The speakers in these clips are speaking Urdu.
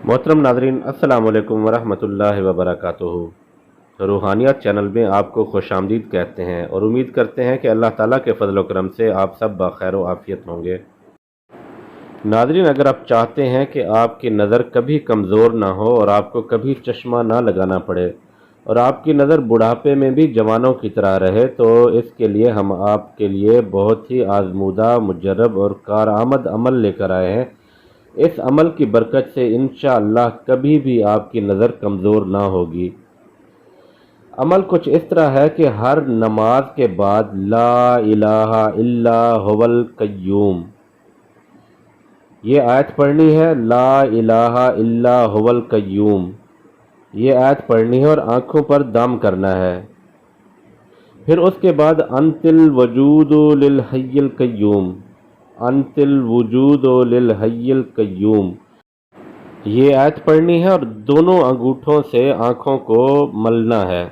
محترم ناظرین، السلام علیکم ورحمۃ اللہ وبرکاتہ۔ روحانیات چینل میں آپ کو خوش آمدید کہتے ہیں اور امید کرتے ہیں کہ اللہ تعالیٰ کے فضل و کرم سے آپ سب بخیر و عافیت ہوں گے۔ ناظرین، اگر آپ چاہتے ہیں کہ آپ کی نظر کبھی کمزور نہ ہو اور آپ کو کبھی چشمہ نہ لگانا پڑے اور آپ کی نظر بڑھاپے میں بھی جوانوں کی طرح رہے، تو اس کے لیے ہم آپ کے لیے بہت ہی آزمودہ، مجرب اور کارآمد عمل لے کر آئے ہیں۔ اس عمل کی برکت سے انشاءاللہ کبھی بھی آپ کی نظر کمزور نہ ہوگی۔ عمل کچھ اس طرح ہے کہ ہر نماز کے بعد لا الہ الا هو القیوم، یہ آیت پڑھنی ہے۔ لا الہ الا هو القیوم، یہ آیت پڑھنی ہے اور آنکھوں پر دم کرنا ہے۔ پھر اس کے بعد انت الوجود للحی القیوم، انت الوجود للحی القیوم، یہ آیت پڑھنی ہے اور دونوں انگوٹھوں سے آنکھوں کو ملنا ہے۔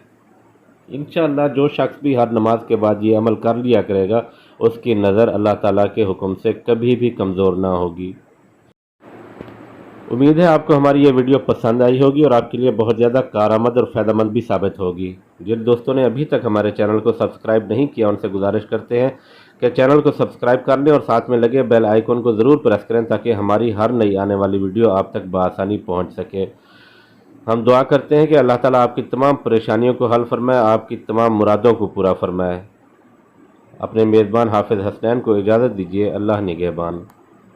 انشاءاللہ جو شخص بھی ہر نماز کے بعد یہ عمل کر لیا کرے گا، اس کی نظر اللہ تعالیٰ کے حکم سے کبھی بھی کمزور نہ ہوگی۔ امید ہے آپ کو ہماری یہ ویڈیو پسند آئی ہوگی اور آپ کے لیے بہت زیادہ کارآمد اور فائدہ مند بھی ثابت ہوگی۔ جن دوستوں نے ابھی تک ہمارے چینل کو سبسکرائب نہیں کیا، ان سے گزارش کرتے ہیں کہ چینل کو سبسکرائب کر لیں اور ساتھ میں لگے بیل آئیکن کو ضرور پریس کریں تاکہ ہماری ہر نئی آنے والی ویڈیو آپ تک بآسانی پہنچ سکے۔ ہم دعا کرتے ہیں کہ اللہ تعالیٰ آپ کی تمام پریشانیوں کو حل فرمائے، آپ کی تمام مرادوں کو پورا فرمائے۔ اپنے میزبان حافظ حسنین کو اجازت دیجیے۔ اللہ نگہبان۔